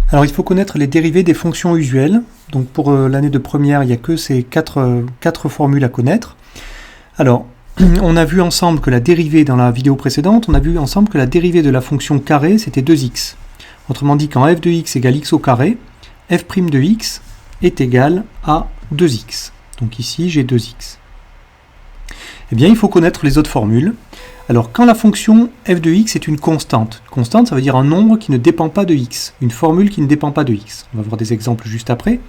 Alors il faut connaître les dérivées des fonctions usuelles. Donc pour l'année de première, il n'y a que ces quatre formules à connaître. Alors, on a vu ensemble que la dérivée, dans la vidéo précédente, on a vu ensemble que la dérivée de la fonction carré, c'était 2x. Autrement dit, quand f de x égale x au carré, f' de x est égal à 2x. Donc ici, j'ai 2x. Eh bien, il faut connaître les autres formules. Alors, quand la fonction f de x est une constante ça veut dire un nombre qui ne dépend pas de x, une formule qui ne dépend pas de x. On va voir des exemples juste après.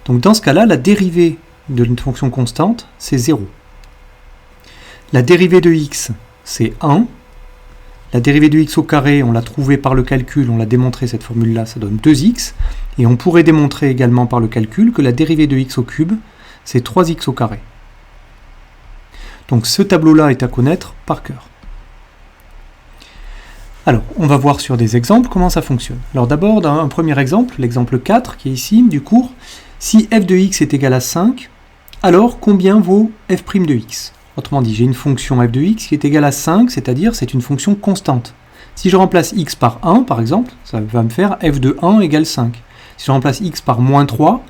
Donc, dans ce cas-là, la dérivée d'une fonction constante, c'est 0. La dérivée de x, c'est 1. La dérivée de x au carré, on l'a trouvée par le calcul, on l'a démontré, cette formule-là, ça donne 2x. Et on pourrait démontrer également par le calcul que la dérivée de x au cube, c'est 3x au carré. Donc ce tableau-là est à connaître par cœur. Alors, on va voir sur des exemples comment ça fonctionne. Alors d'abord, dans un premier exemple, l'exemple 4, qui est ici, du cours, si f de x est égal à 5, alors combien vaut f' de x ? Autrement dit, j'ai une fonction f de x qui est égale à 5, c'est-à-dire c'est une fonction constante. Si je remplace x par 1, par exemple, ça va me faire f de 1 égale 5. Si je remplace x par moins 3,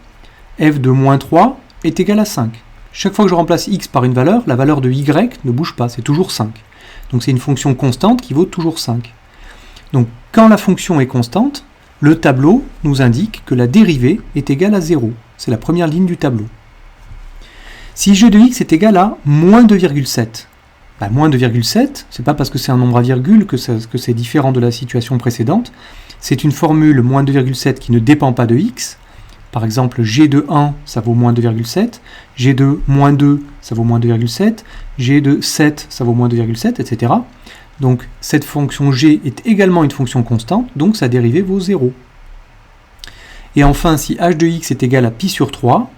f de moins 3 est égal à 5. Chaque fois que je remplace x par une valeur, la valeur de y ne bouge pas, c'est toujours 5. Donc c'est une fonction constante qui vaut toujours 5. Donc quand la fonction est constante, le tableau nous indique que la dérivée est égale à 0. C'est la première ligne du tableau. Si g de x est égal à moins 2,7, moins 2,7, c'est pas parce que c'est un nombre à virgule que c'est différent de la situation précédente. C'est une formule moins 2,7 qui ne dépend pas de x. Par exemple, g de 1, ça vaut moins 2,7. g de moins 2, ça vaut moins 2,7. g de 7, ça vaut moins 2,7, etc. Donc cette fonction g est également une fonction constante, donc sa dérivée vaut 0. Et enfin, si h de x est égal à pi sur 3,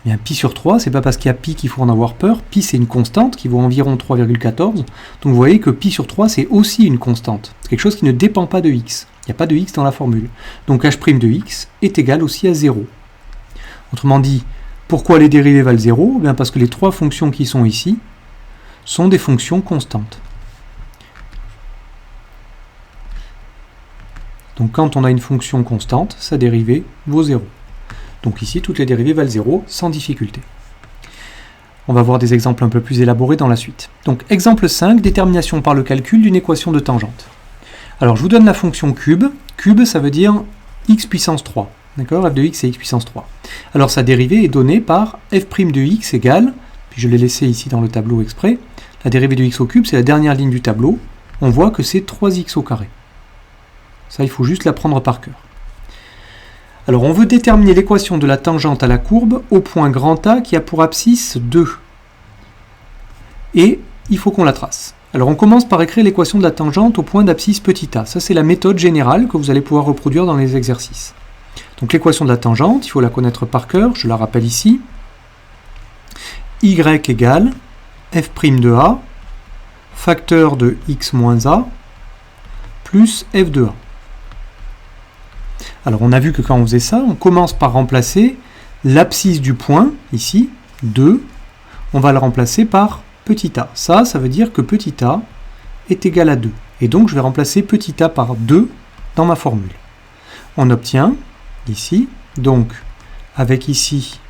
eh bien, pi sur 3, c'est pas parce qu'il y a pi qu'il faut en avoir peur. Pi, c'est une constante qui vaut environ 3,14. Donc vous voyez que pi sur 3, c'est aussi une constante. C'est quelque chose qui ne dépend pas de x. Il n'y a pas de x dans la formule. Donc h' de x est égal aussi à 0. Autrement dit, pourquoi les dérivées valent 0 ? Eh bien parce que les trois fonctions qui sont ici sont des fonctions constantes. Donc quand on a une fonction constante, sa dérivée vaut 0. Donc ici, toutes les dérivées valent 0 sans difficulté. On va voir des exemples un peu plus élaborés dans la suite. Donc exemple 5, détermination par le calcul d'une équation de tangente. Alors je vous donne la fonction cube. Cube, ça veut dire x puissance 3. D'accord ? F de x c'est x puissance 3. Alors sa dérivée est donnée par f' de x égale, puis je l'ai laissé ici dans le tableau exprès, la dérivée de x au cube, c'est la dernière ligne du tableau. On voit que c'est 3x au carré. Ça, il faut juste l'apprendre par cœur. Alors, on veut déterminer l'équation de la tangente à la courbe au point grand A qui a pour abscisse 2. Et il faut qu'on la trace. Alors, on commence par écrire l'équation de la tangente au point d'abscisse petit a. Ça, c'est la méthode générale que vous allez pouvoir reproduire dans les exercices. Donc, l'équation de la tangente, il faut la connaître par cœur. Je la rappelle ici. Y égale f' de a, facteur de x moins a, plus f de a. Alors on a vu que quand on faisait ça, on commence par remplacer l'abscisse du point, ici, 2, on va le remplacer par petit a. Ça veut dire que petit a est égal à 2. Et donc je vais remplacer petit a par 2 dans ma formule. On obtient, ici, donc avec ici,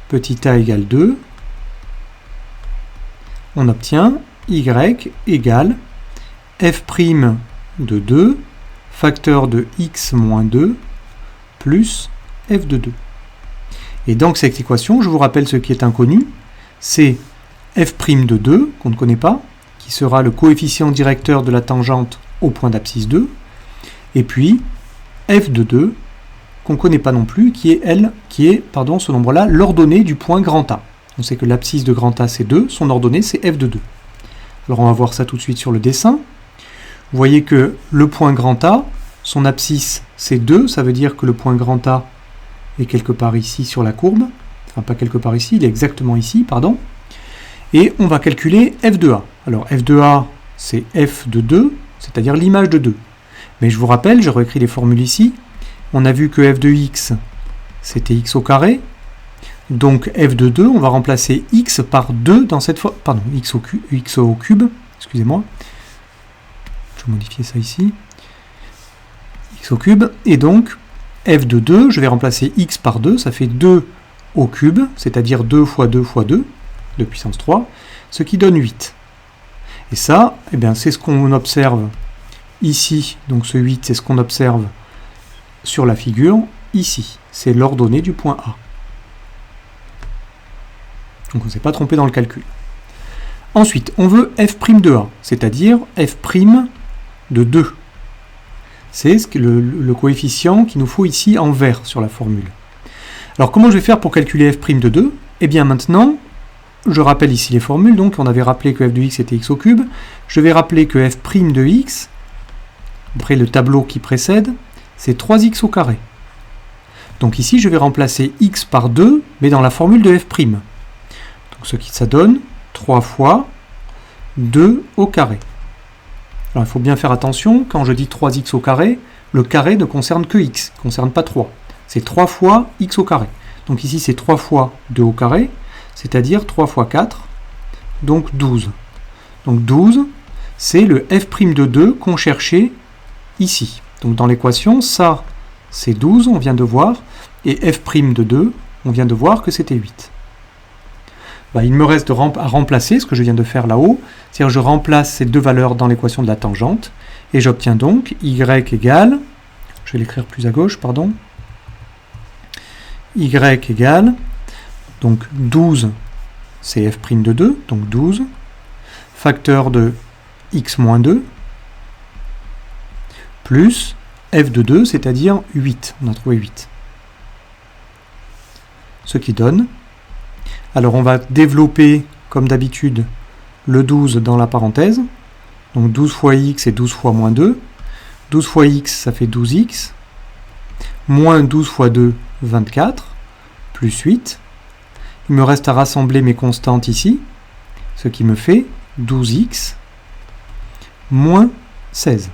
petit a égale 2, on obtient y égale f' de 2, facteur de x moins 2 plus f de 2. Et donc cette équation, je vous rappelle ce qui est inconnu, c'est f' de 2, qu'on ne connaît pas, qui sera le coefficient directeur de la tangente au point d'abscisse 2, et puis f de 2, qu'on ne connaît pas non plus, qui est ce nombre-là, l'ordonnée du point grand A. On sait que l'abscisse de grand A c'est 2, son ordonnée c'est f de 2. Alors on va voir ça tout de suite sur le dessin. Vous voyez que le point grand A, son abscisse c'est 2, ça veut dire que le point grand A est quelque part ici sur la courbe, enfin pas quelque part ici, il est exactement ici, pardon. Et on va calculer f de a. Alors f de a c'est f de 2, c'est-à-dire l'image de 2. Mais je vous rappelle, j'ai réécrit les formules ici, on a vu que f de x c'était x au carré, donc f de 2, on va remplacer x par 2 dans cette fois, pardon, x au cube, excusez-moi, je vais modifier ça ici, x au cube, et donc f de 2, je vais remplacer x par 2, ça fait 2 au cube, c'est-à-dire 2 fois 2 fois 2, de puissance 3, ce qui donne 8. Et ça, eh bien, c'est ce qu'on observe ici, donc ce 8, c'est ce qu'on observe sur la figure, ici. C'est l'ordonnée du point A. Donc on ne s'est pas trompé dans le calcul. Ensuite, on veut f' de A, c'est-à-dire f' de 2. C'est le coefficient qu'il nous faut ici en vert sur la formule. Alors comment je vais faire pour calculer f' de 2 ? Eh bien maintenant, je rappelle ici les formules, donc on avait rappelé que f de x était x au cube. Je vais rappeler que f' de x, après le tableau qui précède, c'est 3x au carré. Donc ici, je vais remplacer x par 2, mais dans la formule de f'. Donc ce qui ça donne 3 fois 2 au carré. Alors il faut bien faire attention, quand je dis 3x au carré, le carré ne concerne que x, ne concerne pas 3. C'est 3 fois x au carré. Donc ici c'est 3 fois 2 au carré, c'est-à-dire 3 fois 4, donc 12. Donc 12, c'est le f' de 2 qu'on cherchait ici. Donc dans l'équation, ça c'est 12, on vient de voir, et f' de 2, on vient de voir que c'était 8. Il me reste à remplacer ce que je viens de faire là-haut, c'est-à-dire je remplace ces deux valeurs dans l'équation de la tangente, et j'obtiens donc y égale, je vais l'écrire plus à gauche, pardon, y égale, donc 12, c'est f' de 2, donc 12, facteur de x moins 2, plus f de 2, c'est-à-dire 8, on a trouvé 8. Ce qui donne, alors on va développer, comme d'habitude, le 12 dans la parenthèse, donc 12 fois x et 12 fois moins 2, 12 fois x ça fait 12x, moins 12 fois 2, 24, plus 8, il me reste à rassembler mes constantes ici, ce qui me fait 12x, moins 16.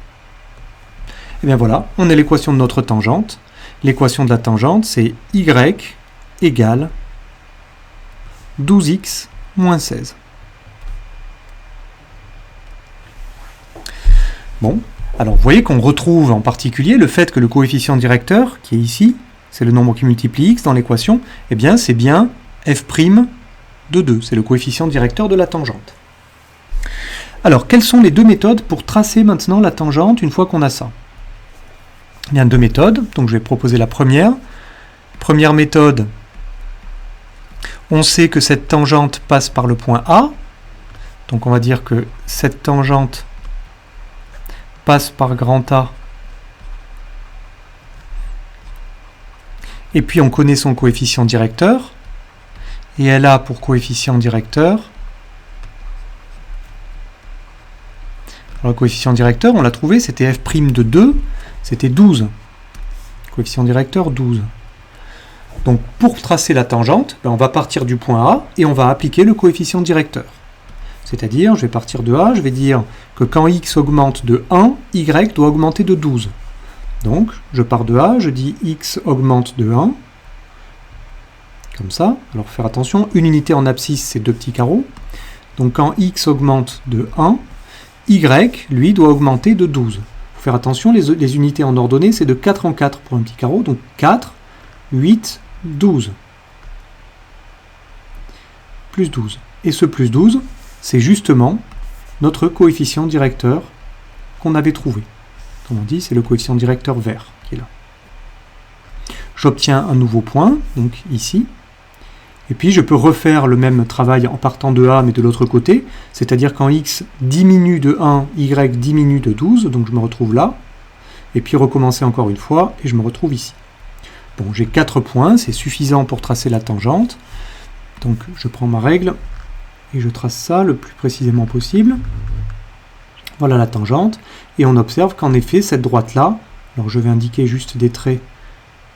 Et bien voilà, on a l'équation de notre tangente. L'équation de la tangente, c'est y égale 12x moins 16. Bon, alors vous voyez qu'on retrouve en particulier le fait que le coefficient directeur, qui est ici, c'est le nombre qui multiplie x dans l'équation, eh bien c'est bien f' de 2, c'est le coefficient directeur de la tangente. Alors, quelles sont les deux méthodes pour tracer maintenant la tangente une fois qu'on a ça ? Il y a deux méthodes, donc je vais proposer la première. Première méthode, on sait que cette tangente passe par le point A, donc on va dire que cette tangente passe par grand A, et puis on connaît son coefficient directeur, et elle a pour coefficient directeur, alors le coefficient directeur, on l'a trouvé, c'était f' de 2, c'était 12. Coefficient directeur 12. Donc pour tracer la tangente, on va partir du point A et on va appliquer le coefficient directeur. C'est-à-dire, je vais partir de A, je vais dire que quand x augmente de 1, y doit augmenter de 12. Donc je pars de A, je dis x augmente de 1, comme ça. Alors faire attention, une unité en abscisse, c'est deux petits carreaux. Donc quand x augmente de 1, y, lui, doit augmenter de 12. Il faut faire attention, les unités en ordonnée, c'est de 4 en 4 pour un petit carreau. Donc 4, 8, 12. Plus 12. Et ce plus 12, c'est justement notre coefficient directeur qu'on avait trouvé. Comme on dit, c'est le coefficient directeur vert qui est là. J'obtiens un nouveau point, donc ici. Et puis je peux refaire le même travail en partant de A, mais de l'autre côté. C'est-à-dire quand x diminue de 1, y diminue de 12, donc je me retrouve là. Et puis recommencer encore une fois, et je me retrouve ici. Bon, j'ai 4 points, c'est suffisant pour tracer la tangente. Donc je prends ma règle, et je trace ça le plus précisément possible. Voilà la tangente. Et on observe qu'en effet, cette droite-là, alors je vais indiquer juste des traits,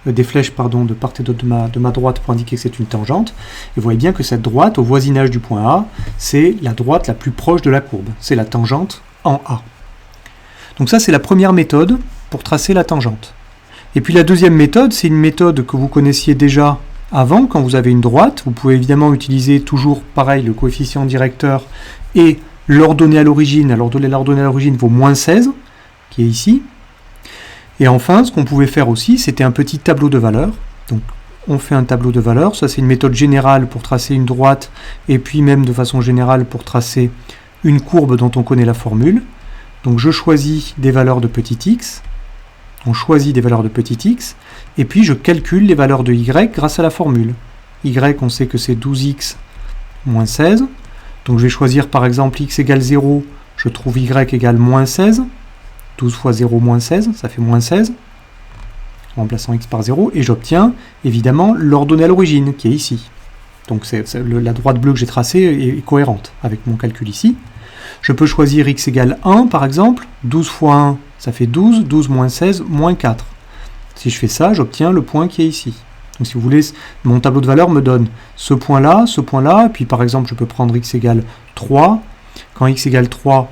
des flèches de part et d'autre de ma droite pour indiquer que c'est une tangente. Et vous voyez bien que cette droite, au voisinage du point A, c'est la droite la plus proche de la courbe. C'est la tangente en A. Donc ça, c'est la première méthode pour tracer la tangente. Et puis la deuxième méthode, c'est une méthode que vous connaissiez déjà avant, quand vous avez une droite. Vous pouvez évidemment utiliser toujours, pareil, le coefficient directeur et l'ordonnée à l'origine. Alors l'ordonnée à l'origine vaut moins 16, qui est ici. Et enfin, ce qu'on pouvait faire aussi, c'était un petit tableau de valeurs. Donc, on fait un tableau de valeurs. Ça, c'est une méthode générale pour tracer une droite, et puis même de façon générale pour tracer une courbe dont on connaît la formule. Donc, je choisis des valeurs de petit x. On choisit des valeurs de petit x, et puis je calcule les valeurs de y grâce à la formule. Y, on sait que c'est 12x moins 16. Donc, je vais choisir par exemple x égale 0. Je trouve y égale moins 16. 12 fois 0 moins 16, ça fait moins 16. En remplaçant x par 0, et j'obtiens évidemment l'ordonnée à l'origine, qui est ici. Donc la droite bleue que j'ai tracée est cohérente avec mon calcul ici. Je peux choisir x égale 1 par exemple. 12 fois 1, ça fait 12. 12 moins 16, moins 4. Si je fais ça, j'obtiens le point qui est ici. Donc si vous voulez, mon tableau de valeurs me donne ce point-là, et puis par exemple, je peux prendre x égale 3. Quand x égale 3,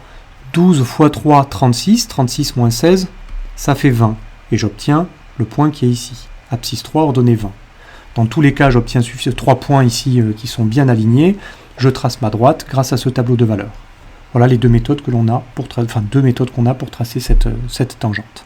12 fois 3, 36. 36 moins 16, ça fait 20. Et j'obtiens le point qui est ici. Abscisse 3, ordonnée 20. Dans tous les cas, j'obtiens 3 points ici qui sont bien alignés. Je trace ma droite grâce à ce tableau de valeurs. Voilà les deux méthodes que l'on a pour deux méthodes qu'on a pour tracer cette tangente.